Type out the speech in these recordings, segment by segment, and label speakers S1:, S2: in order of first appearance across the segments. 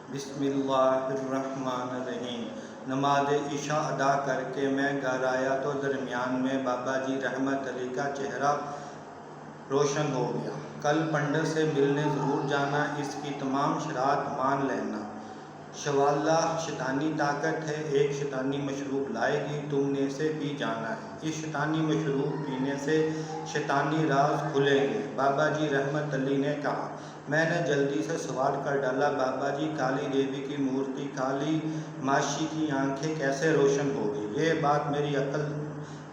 S1: بسم اللہ الرحمن الرحیم۔ نماز عشاء ادا کر کے میں گھر آیا تو درمیان میں بابا جی رحمت علی کا چہرہ روشن ہو گیا۔ کل پنڈت سے ملنے ضرور جانا، اس کی تمام شرائط مان لینا۔ شواللہ شیطانی طاقت ہے، ایک شیطانی مشروب لائے گی، تم نے اسے پی جانا ہے۔ اس شیطانی مشروب پینے سے شیطانی راز کھلیں گے۔ بابا جی رحمت علی نے کہا۔ میں نے جلدی سے سوال کر ڈالا، بابا جی کالی دیوی کی مورتی، کالی ماشی کی آنکھیں کیسے روشن ہوگی؟ یہ بات میری عقل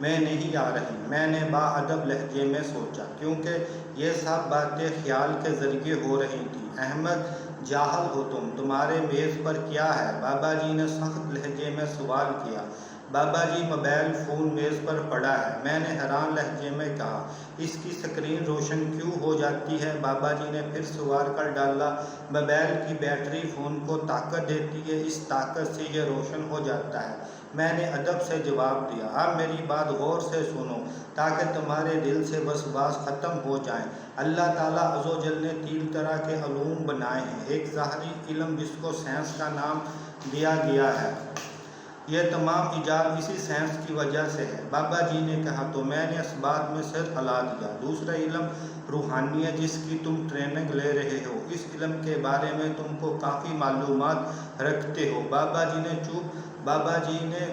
S1: میں نہیں آ رہی۔ میں نے باادب لہجے میں سوچا، کیونکہ یہ سب باتیں خیال کے ذریعے ہو رہی تھیں۔ احمد جاہل ہو تم، تمہارے میز پر کیا ہے؟ بابا جی نے سخت لہجے میں سوال کیا۔ بابا جی موبائل فون میز پر پڑا ہے۔ میں نے حیران لہجے میں کہا، اس کی سکرین روشن کیوں ہو جاتی ہے؟ بابا جی نے پھر سوال کر ڈالا، موبائل کی بیٹری فون کو طاقت دیتی ہے، اس طاقت سے یہ روشن ہو جاتا ہے۔ میں نے ادب سے جواب دیا، اب میری بات غور سے سنو تاکہ تمہارے دل سے وسواس ختم ہو جائیں۔ اللہ تعالیٰ عز و جل نے 3 طرح کے علوم بنائے ہیں۔ ایک ظاہری علم جس کو سائنس کا نام دیا گیا ہے، یہ تمام ایجاد اسی سائنس کی وجہ سے ہے۔ بابا جی نے کہا، تو میں نے اس بات میں سر ہلا دیا۔ دوسرا علم روحانیت جس کی تم ٹریننگ لے رہے ہو، اس علم کے بارے میں تم کو کافی معلومات رکھتے ہو۔ بابا جی نے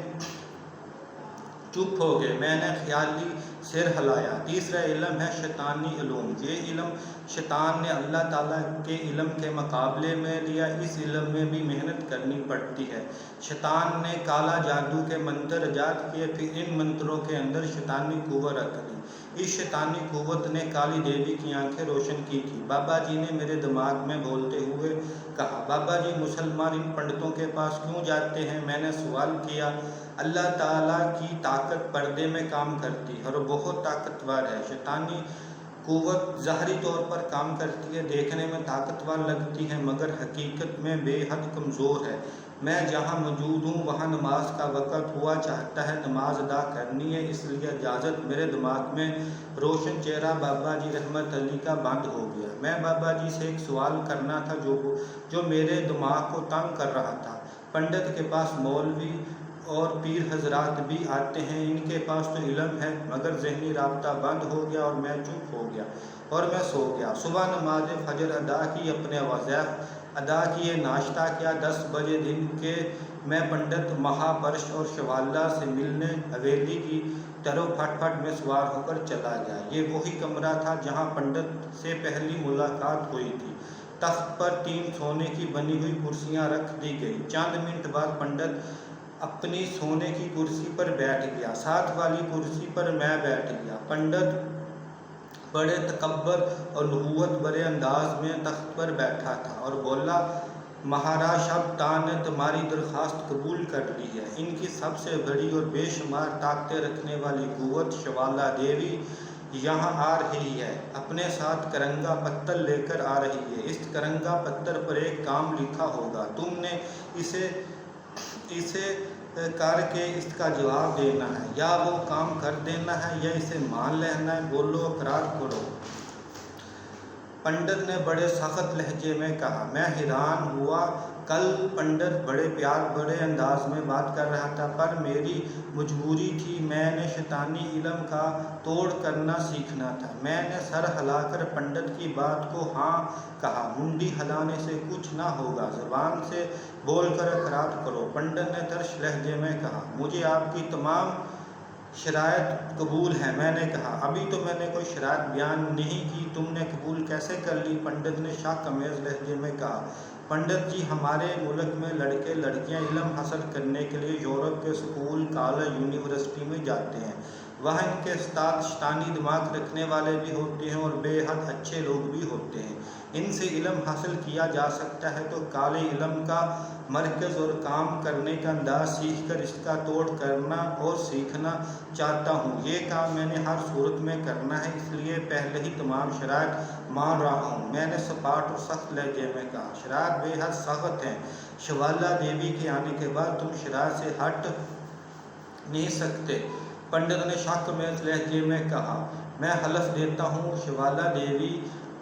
S1: چپ ہو گئے۔ میں نے خیالی سر ہلایا۔ تیسرا علم ہے شیطانی علوم۔ یہ علم شیطان نے اللہ تعالیٰ کے علم کے مقابلے میں لیا۔ اس علم میں بھی محنت کرنی پڑتی ہے۔ شیطان نے کالا جادو کے منتر ایجاد کیے، پھر ان منتروں کے اندر شیطانی قوت رکھ دی۔ اس شیطانی قوت نے کالی دیوی کی آنکھیں روشن کی تھی۔ بابا جی نے میرے دماغ میں بولتے ہوئے کہا، بابا جی مسلمان ان پنڈتوں کے پاس کیوں جاتے ہیں؟ میں نے سوال کیا۔ اللہ تعالیٰ کی طاقت پردے میں کام کرتی ہے اور بہت طاقتور ہے۔ شیطانی قوت ظاہری طور پر کام کرتی ہے، دیکھنے میں طاقتور لگتی ہے، مگر حقیقت میں بے حد کمزور ہے۔ میں جہاں موجود ہوں وہاں نماز کا وقت ہوا چاہتا ہے، نماز ادا کرنی ہے، اس لیے اجازت۔ میرے دماغ میں روشن چہرہ بابا جی رحمت علی کا بند ہو گیا۔ میں بابا جی سے ایک سوال کرنا تھا جو میرے دماغ کو تنگ کر رہا تھا۔ پنڈت کے پاس مولوی اور پیر حضرات بھی آتے ہیں، ان کے پاس تو علم ہے، مگر ذہنی رابطہ بند ہو گیا اور میں چپ ہو گیا اور میں سو گیا۔ صبح نماز فجر ادا کی، اپنے وظائف ادا کیے، ناشتہ کیا۔ 10 بجے دن کے میں پنڈت مہاپرش اور شواللہ سے ملنے حویلی کی طرف پھٹ پھٹ میں سوار ہو کر چلا گیا۔ یہ وہی کمرہ تھا جہاں پنڈت سے پہلی ملاقات ہوئی تھی۔ تخت پر 3 سونے کی بنی ہوئی کرسیاں رکھ دی گئی۔ چند منٹ بعد پنڈت اپنی سونے کی کرسی پر بیٹھ گیا، ساتھ والی کرسی پر میں بیٹھ گیا۔ پنڈت بڑے تکبر اور نبوت بھرے انداز میں تخت پر بیٹھا تھا اور بولا، مہاراج شبتا نے تمہاری درخواست قبول کر لی ہے۔ ان کی سب سے بڑی اور بے شمار طاقتیں رکھنے والی قوت شواللہ دیوی یہاں آ رہی ہے، اپنے ساتھ کرنگا پتر لے کر آ رہی ہے۔ اس کرنگا پتر پر ایک کام لکھا ہوگا، تم نے اسے کر کے اس کا جواب دینا ہے، یا وہ کام کر دینا ہے یا اسے مان لینا ہے، بولو اقرار کرو۔ پنڈت نے بڑے سخت لہجے میں کہا۔ میں حیران ہوا۔ کل پنڈت بڑے پیار بھرے انداز میں بات کر رہا تھا، پر میری مجبوری تھی، میں نے شیطانی علم کا توڑ کرنا سیکھنا تھا۔ میں نے سر ہلا کر پنڈت کی بات کو ہاں کہا۔ منڈی ہلانے سے کچھ نہ ہوگا، زبان سے بول کر اقرار کرو۔ پنڈت نے ترش لہجے میں کہا، مجھے آپ کی تمام شرائط قبول ہیں۔ میں نے کہا، ابھی تو میں نے کوئی شرائط بیان نہیں کی، تم نے قبول کیسے کر لی؟ پنڈت نے شک آمیز لہجے میں کہا، پنڈت جی ہمارے ملک میں لڑکے لڑکیاں علم حاصل کرنے کے لیے یورپ کے اسکول، کالج، یونیورسٹی میں جاتے ہیں۔ وہاں ان کے استاد شیطانی دماغ رکھنے والے بھی ہوتے ہیں اور بے حد اچھے لوگ بھی ہوتے ہیں۔ ان سے علم حاصل کیا جا سکتا ہے، تو کالے علم کا مرکز اور کام کرنے کا انداز سیکھ کر اس کا توڑ کرنا اور سیکھنا چاہتا ہوں۔ یہ کام میں نے ہر صورت میں کرنا ہے، اس لیے پہلے ہی تمام شرائط مان رہا ہوں۔ میں نے سپاٹ اور سخت لہجے میں کہا، شرائط بے حد سخت ہیں، شواللہ دیوی کے آنے کے بعد تم شرائط سے ہٹ نہیں سکتے۔ پنڈت نے شک آمیز لہجے میں کہا، میں حلف دیتا ہوں شواللہ دیوی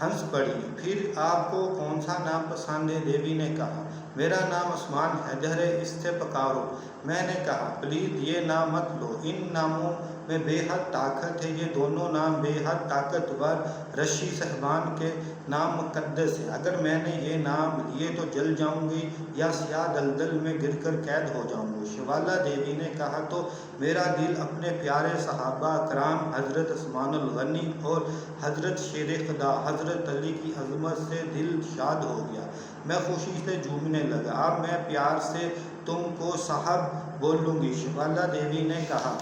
S1: ہنس پڑی۔ پھر آپ کو کون سا نام پسند ہے؟ دیوی نے کہا میرا نام عثمان حیدر ہے، اس سے پکارو۔ میں نے کہا پلیز یہ نام مت لو، ان ناموں میں بے حد طاقت ہے، یہ دونوں نام بے حد طاقتور رشی صاحبان کے نام مقدس ہے، اگر میں نے یہ نام لیے تو جل جاؤں گی یا سیاہ دلدل میں گر کر قید ہو جاؤں گی۔ شیوالا دیوی نے کہا تو میرا دل اپنے پیارے صحابہ کرام حضرت عثمان الغنی اور حضرت شیر خدا حضرت علی کی عظمت سے دل شاد ہو گیا، میں خوشی سے جھومنے لگا۔ اب میں پیار سے تم کو صاحب بولوں گی۔ شیوالا دیوی نے کہا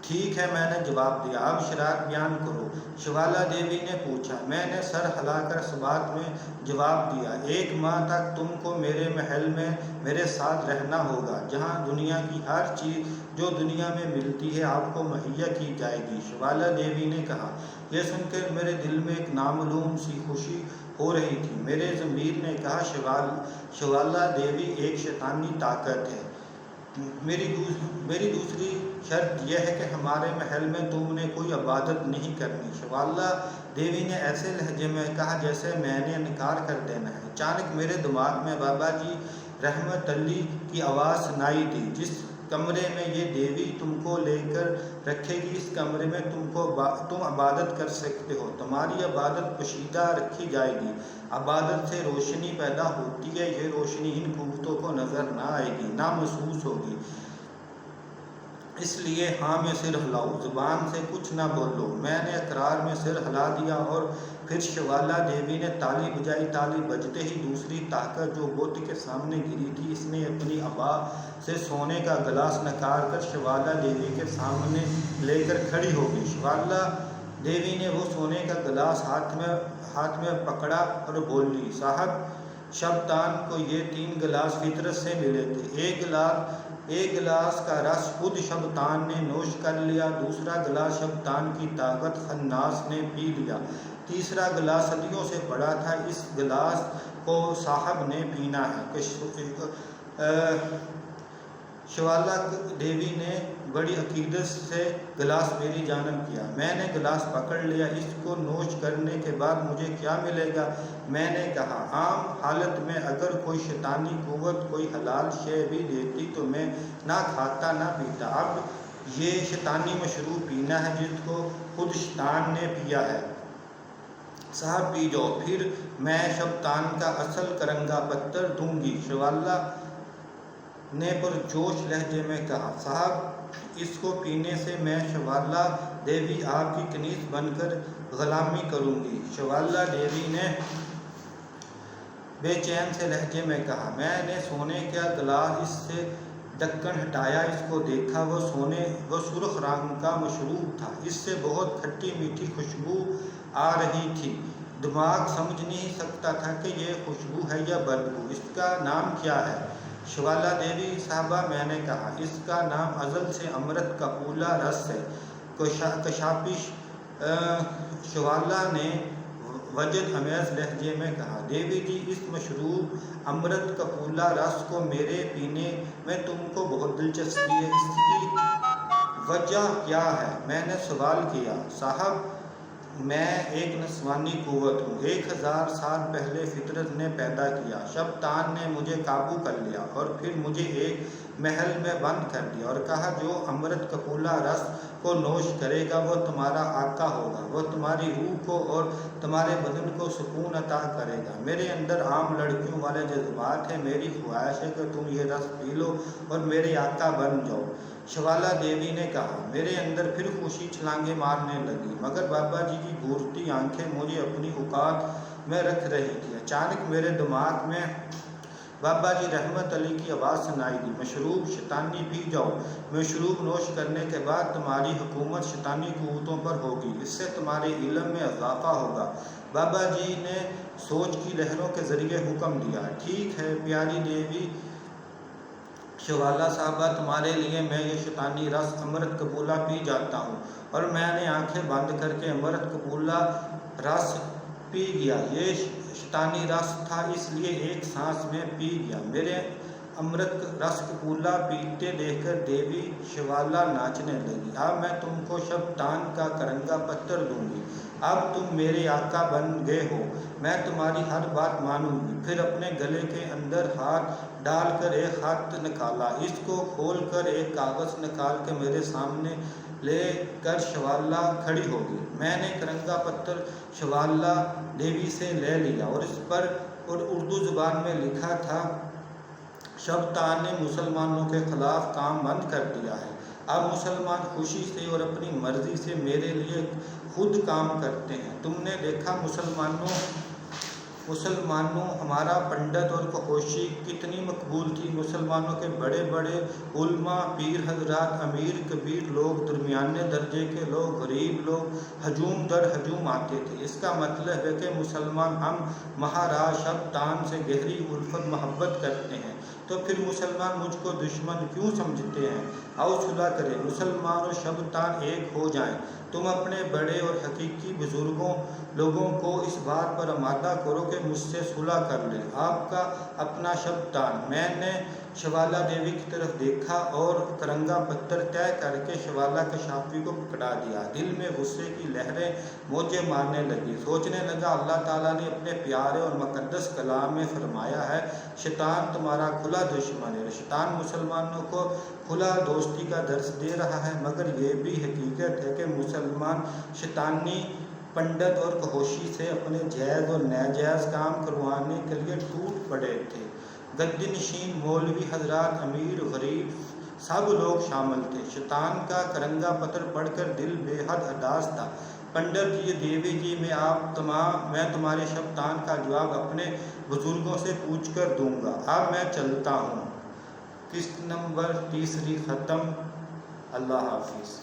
S1: ٹھیک ہے، میں نے جواب دیا، اب شرائط بیان کرو۔ شیوالا دیوی نے پوچھا۔ میں نے سر ہلا کر اس بات میں جواب دیا 1 ماہ تک تم کو میرے محل میں میرے ساتھ رہنا ہوگا، جہاں دنیا کی ہر چیز جو دنیا میں ملتی ہے آپ کو مہیا کی جائے گی۔ شیوالا دیوی نے کہا یہ سن کر میرے دل میں ایک نامعلوم سی خوشی ہو رہی تھی۔ میرے ضمیر نے کہا شیوالا دیوی ایک شیطانی طاقت ہے۔ میری دوسری شرط یہ ہے کہ ہمارے محل میں تم نے کوئی عبادت نہیں کرنی۔ شیوالا دیوی نے ایسے لہجے میں کہا جیسے میں نے انکار کر دینا ہے۔ اچانک میرے دماغ میں بابا جی رحمت اللہ کی آواز سنائی دی، جس کمرے میں یہ دیوی تم کو لے کر رکھے گی اس کمرے میں تم عبادت کر سکتے ہو، تمہاری عبادت پوشیدہ رکھی جائے گی، عبادت سے روشنی پیدا ہوتی ہے، یہ روشنی ان قوتوں کو نظر نہ آئے گی، نہ محسوس ہوگی، اس لیے ہاں میں سر ہلاؤ، زبان سے کچھ نہ بولو۔ میں نے اقرار میں سر ہلا دیا اور پھر شیوالا دیوی نے تالی بجائی۔ تالی بجتے ہی دوسری طاقت جو بت کے سامنے گری تھی، اس نے اپنی ابا سے سونے کا گلاس نکال کر شیوالا دیوی کے سامنے لے کر کھڑی ہو گئی۔ شیوالا دیوی نے وہ سونے کا گلاس ہاتھ میں پکڑا اور بولی صاحب شبتان کو یہ 3 گلاس فطرت سے ملے تھے، ایک گلاس کا رس خود شبتان نے نوش کر لیا، دوسرا گلاس شبتان کی طاقت خناس نے پی لیا، تیسرا گلاس صدیوں سے پڑا تھا، اس گلاس کو صاحب نے پینا ہے۔ شیوالا دیوی نے بڑی عقیدت سے گلاس میری جانب کیا، میں نے گلاس پکڑ لیا، اس کو نوش کرنے کے بعد مجھے کیا ملے گا؟ میں نے کہا عام حالت میں اگر کوئی شیطانی قوت کوئی حلال شے بھی دیتی تو میں نہ کھاتا نہ پیتا، اب یہ شیطانی مشروب پینا ہے جس کو خود شیطان نے پیا ہے۔ صاحب پی جاؤ، پھر میں شبتان کا اصل کرنگا پتر دوں گی۔ شیوالا نے پرجوش لہجے میں کہا صاحب اس کو پینے سے میں شیوالا دیوی آپ کی کنیز بن کر غلامی کروں گی۔ شیوالا دیوی نے بے چین سے لہجے میں کہا میں نے سونے کا گلاس اس سے ڈھکن ہٹایا، اس کو دیکھا، وہ سرخ رنگ کا مشروب تھا، اس سے بہت کھٹی میٹھی خوشبو آ رہی تھی، دماغ سمجھ نہیں سکتا تھا کہ یہ خوشبو ہے یا بدبو۔ اس کا نام کیا ہے؟ شیوالا دیوی صاحبہ میں نے کہا اس کا نام ازل سے امرت کپولا رس ہے۔ کشاپش شیوالا نے وجد امیز لہجے میں کہا دیوی جی اس مشروب امرت کپولا رس کو میرے پینے میں تم کو بہت دلچسپی ہے، اس کی وجہ کیا ہے؟ میں نے سوال کیا۔ صاحب میں ایک نسوانی قوت ہوں، 1000 سال پہلے فطرت نے پیدا کیا، شبتان نے مجھے قابو کر لیا اور پھر مجھے ایک محل میں بند کر دیا اور کہا جو امرت کپولا رس کو نوش کرے گا وہ تمہارا آقا ہوگا، وہ تمہاری روح کو اور تمہارے بدن کو سکون عطا کرے گا۔ میرے اندر عام لڑکیوں والے جذبات ہیں، میری خواہش ہے کہ تم یہ رس پی لو اور میرے آقا بن جاؤ۔ شیوالا دیوی نے کہا میرے اندر پھر خوشی چھلانگیں مارنے لگی، مگر بابا جی کی گھورتی آنکھیں مجھے اپنی اوقات میں رکھ رہی تھی۔ اچانک میرے دماغ میں بابا جی رحمت علی کی آواز سنائی دی مشروب شیطانی پی جاؤ، مشروب نوش کرنے کے بعد تمہاری حکومت شیطانی قوتوں پر ہوگی، اس سے تمہارے علم میں اضافہ ہوگا۔ بابا جی نے سوچ کی لہروں کے ذریعے حکم دیا ٹھیک ہے پیاری دیوی شیوالا صاحبہ تمہارے لیے میں یہ شیطانی رس امرت کپولا پی جاتا ہوں۔ اور میں نے آنکھیں بند کر کے امرت کپولا رس پی گیا، یہ شیطانی رس تھا اس لیے ایک سانس میں پی گیا۔ میرے امرت رس کپولا پیتے دیکھ کر دیوی شیوالا ناچنے لگی۔ اب میں تم کو شبتان کا کرنگا پتر دوں گی، اب تم میرے آقا بن گئے ہو، میں تمہاری ہر بات مانوں گی۔ پھر اپنے گلے کے اندر ہاتھ ڈال کر ایک خط نکالا، اس کو کھول کر ایک کاغذ نکال کے میرے سامنے لے کر شوالا کھڑی ہو گئی۔ میں نے کرنگا پتر شوالا دیوی سے لے لیا اور اس پر اردو زبان میں لکھا تھا، شبتان نے مسلمانوں کے خلاف کام بند کر دیا ہے، اب مسلمان خوشی سے اور اپنی مرضی سے میرے لیے خود کام کرتے ہیں۔ تم نے دیکھا مسلمانوں ہمارا پنڈت اور کھوشی کتنی مقبول تھی۔ مسلمانوں کے بڑے بڑے علماء، پیر حضرات، امیر کبیر لوگ، درمیانے درجے کے لوگ، غریب لوگ ہجوم در ہجوم آتے تھے۔ اس کا مطلب ہے کہ مسلمان ہم مہاراج شبتان سے گہری الفت محبت کرتے ہیں، تو پھر مسلمان مجھ کو دشمن کیوں سمجھتے ہیں؟ آؤ صلح کریں، مسلمان اور شبتان ایک ہو جائیں۔ تم اپنے بڑے اور حقیقی بزرگوں لوگوں کو اس بات پر آمادہ کرو کہ مجھ سے صلح کر لیں۔ آپ کا اپنا شبتان۔ میں نے شوالا دیوی کی طرف دیکھا اور کرنگا پتر طے کر کے شوالا کشافی کو پکڑا دیا۔ دل میں غصے کی لہریں موجیں مارنے لگی۔ سوچنے لگا، اللہ تعالیٰ نے اپنے پیارے اور مقدس کلام میں فرمایا ہے، شیطان تمہارا کھلا دشمن ہے۔ شیطان مسلمانوں کو کھلا دوستی کا درس دے رہا ہے، مگر یہ بھی حقیقت ہے کہ مسلمان شیطانی پنڈت اور کھوشی سے اپنے جائز اور ناجائز کام کروانے کے لیے ٹوٹ پڑے تھے۔ گدی نشین مولوی حضرات، امیر غریب سب لوگ شامل تھے۔ شیطان کا کرنگا پتر پڑھ کر دل بے حد اداس تھا۔ پنڈت جی، دیوی جی، میں تمہارے شبتان کا جواب اپنے بزرگوں سے پوچھ کر دوں گا۔ اب میں چلتا ہوں۔ قسط نمبر 3 ختم۔ اللہ حافظ۔